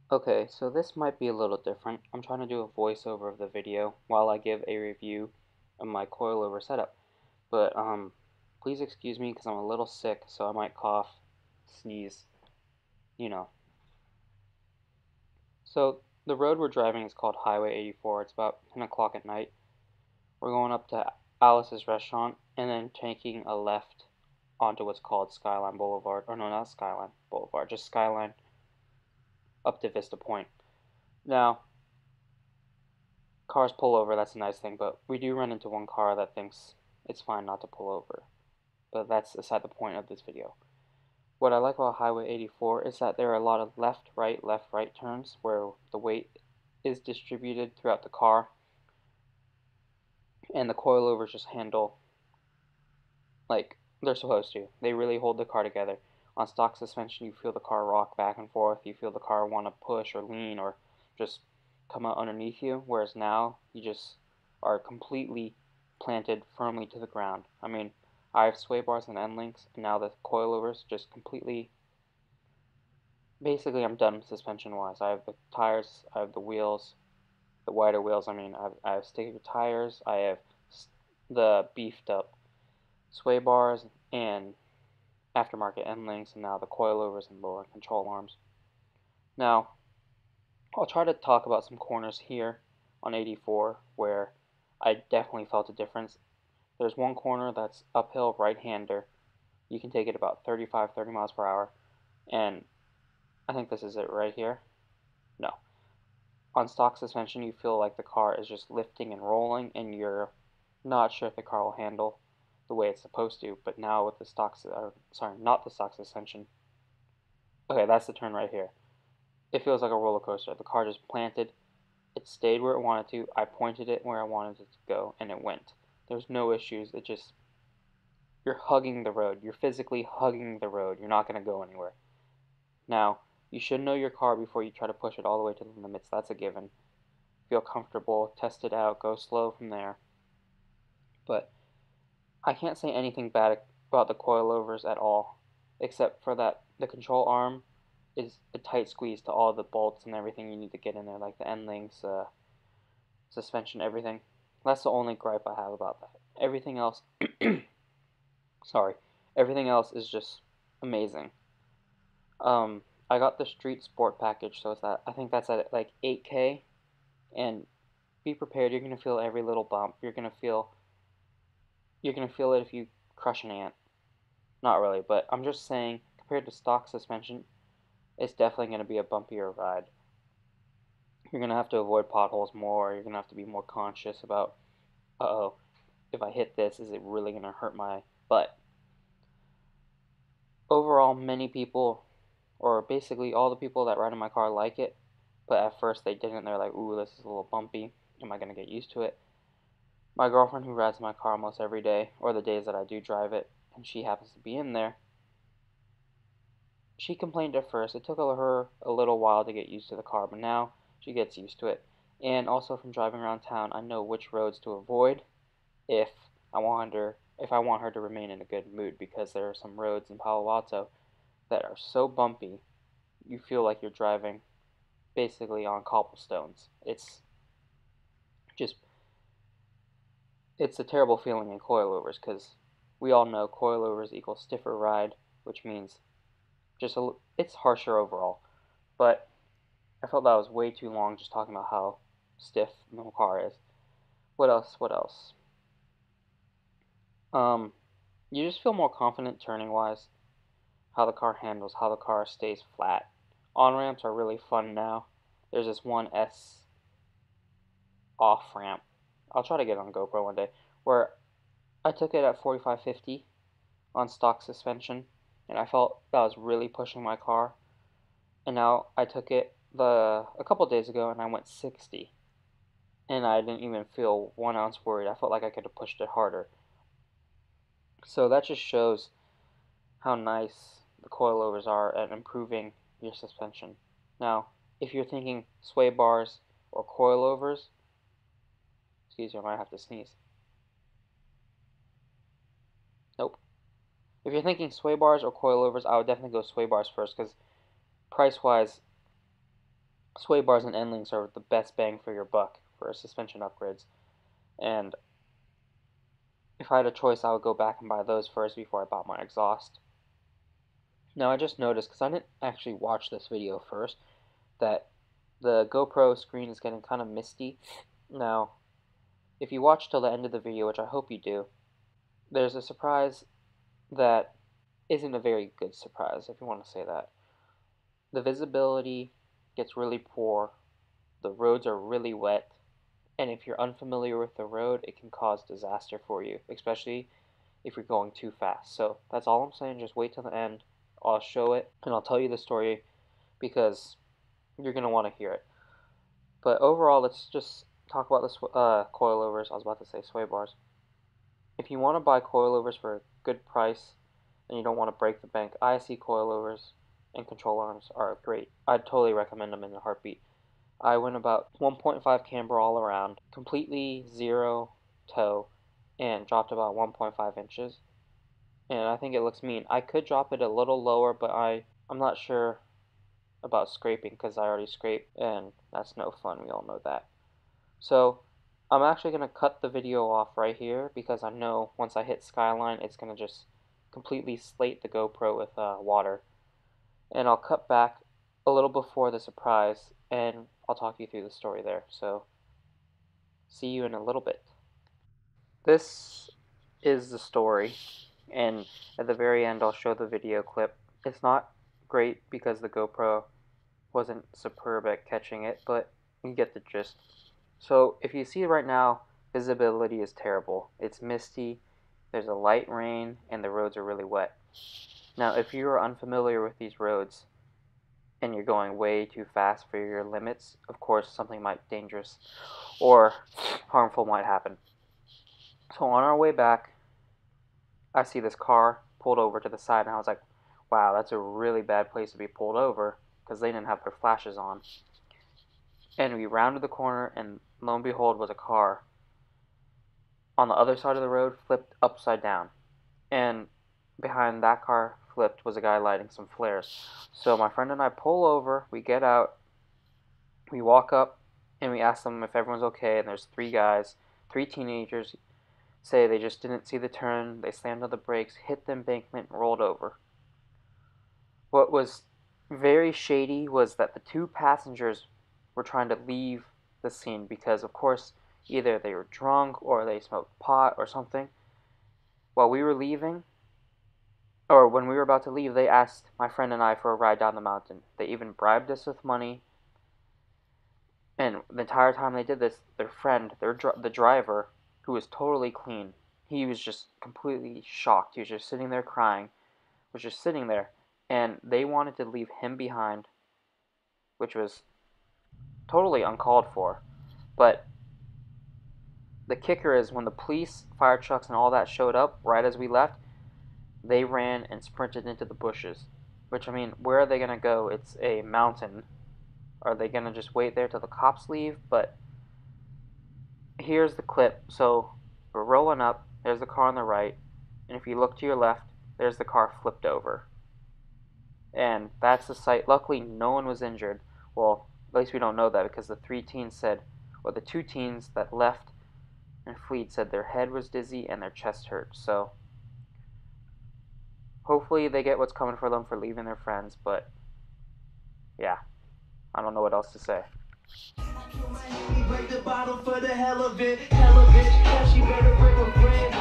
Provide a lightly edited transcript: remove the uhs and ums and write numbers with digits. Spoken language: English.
Okay, so this might be a little different. I'm trying to do a voiceover of the video while I give a review of my coilover setup. But please excuse me because I'm a little sick, so I might cough, sneeze, you know. So the road we're driving is called Highway 84. It's about 10 o'clock at night. We're going up to Alice's restaurant and then taking a left onto what's called Skyline Boulevard. Or no, not Skyline Boulevard, just Skyline up to Vista Point. Now, cars pull over, that's a nice thing, but we do run into one car that thinks it's fine not to pull over. But that's aside the point of this video. What I like about Highway 84 is that there are a lot of left, right turns where the weight is distributed throughout the car, and the coilovers just handle like they're supposed to. They really hold the car together. On stock suspension, you feel the car rock back and forth. You feel the car want to push or lean or just come out underneath you, whereas now you just are completely planted firmly to the ground. I mean, I have sway bars and end links, and now the coilovers just completely. Basically, I'm done suspension wise. I have the tires, I have the wheels, the wider wheels. I have sticker tires, I have the beefed up sway bars and aftermarket end links, and now the coilovers and lower control arms. Now, I'll try to talk about some corners here on 84 where I definitely felt a difference. There's one corner that's uphill right-hander. You can take it about 30 miles per hour, and I think this is it right here. No. On stock suspension, you feel like the car is just lifting and rolling, and you're not sure if the car will handle the way it's supposed to. But now with the not the stock suspension. Okay, that's the turn right here. It feels like a roller coaster. The car just planted. It stayed where it wanted to. I pointed it where I wanted it to go, and it went. There's no issues. You're hugging the road. You're physically hugging the road. You're not going to go anywhere. Now, you should know your car before you try to push it all the way to the limits. That's a given. Feel comfortable, test it out, go slow from there. But I can't say anything bad about the coilovers at all, except for that the control arm is a tight squeeze to all the bolts and everything you need to get in there, like the end links, suspension, everything. That's the only gripe I have about that. Everything else, sorry, everything else is just amazing. I got the Street Sport package, so I think that's at like 8K, and be prepared. You're gonna feel every little bump. You're gonna feel it if you crush an ant. Not really, but I'm just saying, compared to stock suspension, it's definitely gonna be a bumpier ride. You're gonna have to avoid potholes more. You're gonna have to be more conscious about, uh-oh, if I hit this, is it really gonna hurt my butt? Overall, many people, or basically all the people that ride in my car like it, but at first they didn't. They're like, ooh, this is a little bumpy. Am I gonna get used to it? My girlfriend, who rides my car almost every day, or the days that I do drive it, and she happens to be in there, she complained at first. It took her a little while to get used to the car, but now she gets used to it. And also from driving around town, I know which roads to avoid if if I want her to remain in a good mood, because there are some roads in Palo Alto that are so bumpy, you feel like you're driving basically on cobblestones. Just it's a terrible feeling in coilovers, because we all know coilovers equal stiffer ride, which means it's harsher overall. But I felt that was way too long just talking about how stiff the car is. What else? What else? Um, you just feel more confident turning wise. How the car handles, how the car stays flat. On ramps are really fun now. There's this one S off ramp. I'll try to get it on GoPro one day, where I took it at 45-50 on stock suspension, and I felt that was really pushing my car. And now I took it a couple days ago, and I went 60, and I didn't even feel 1 ounce worried. I felt like I could have pushed it harder. So that just shows how nice the coilovers are at improving your suspension. Now, if you're thinking sway bars or coilovers, excuse me, I might have to sneeze. Nope. If you're thinking sway bars or coilovers, I would definitely go sway bars first, because price-wise, sway bars and end links are the best bang for your buck for suspension upgrades. And if I had a choice, I would go back and buy those first before I bought my exhaust. Now I just noticed, because I didn't actually watch this video first, that the GoPro screen is getting kind of misty. Now, if you watch till the end of the video, which I hope you do, there's a surprise that isn't a very good surprise, if you want to say that. The visibility gets really poor, the roads are really wet, and if you're unfamiliar with the road, it can cause disaster for you, especially if you're going too fast. So that's all I'm saying, just wait till the end. I'll show it, and I'll tell you the story, because you're going to want to hear it. But overall, let's just talk about the coilovers. I was about to say sway bars. If you want to buy coilovers for a good price and you don't want to break the bank, ISC coilovers and control arms are great. I'd totally recommend them in a heartbeat. I went about 1.5 camber all around, completely zero toe, and dropped about 1.5 inches. And I think it looks mean. I could drop it a little lower, but I'm not sure about scraping because I already scraped, and that's no fun. We all know that. So I'm actually going to cut the video off right here because I know once I hit Skyline, it's going to just completely slate the GoPro with water. And I'll cut back a little before the surprise, and I'll talk you through the story there. So see you in a little bit. This is the story, and at the very end I'll show the video clip. It's not great because the GoPro wasn't superb at catching it, but you get the gist. So if you see right now, visibility is terrible. It's misty, there's a light rain, and the roads are really wet. Now if you are unfamiliar with these roads and you're going way too fast for your limits, of course something dangerous or harmful might happen. So on our way back, I see this car pulled over to the side, and I was like, wow, that's a really bad place to be pulled over, because they didn't have their flashes on. And we rounded the corner, and lo and behold was a car on the other side of the road, flipped upside down. And behind that car flipped was a guy lighting some flares. So my friend and I pull over, we get out, we walk up, and we ask them if everyone's okay, and there's three guys, three teenagers, say they just didn't see the turn, they slammed on the brakes, hit the embankment, and rolled over. What was very shady was that the two passengers were trying to leave the scene because, of course, either they were drunk or they smoked pot or something. While we were leaving, or when we were about to leave, they asked my friend and I for a ride down the mountain. They even bribed us with money. And the entire time they did this, their friend, the driver, who was totally clean, he was just completely shocked. He was just sitting there crying, was just sitting there. And they wanted to leave him behind, which was totally uncalled for. But the kicker is when the police, fire trucks, and all that showed up right as we left, they ran and sprinted into the bushes. Which, I mean, where are they going to go? It's a mountain. Are they going to just wait there till the cops leave? But here's the clip. So we're rolling up. There's the car on the right. And if you look to your left, there's the car flipped over. And that's the sight. Luckily, no one was injured. Well, at least we don't know that because the three teens said, or the two teens that left and fled said their head was dizzy and their chest hurt. So hopefully they get what's coming for them for leaving their friends. But yeah, I don't know what else to say. Break the bottle for the hell of it, she better bring a friend.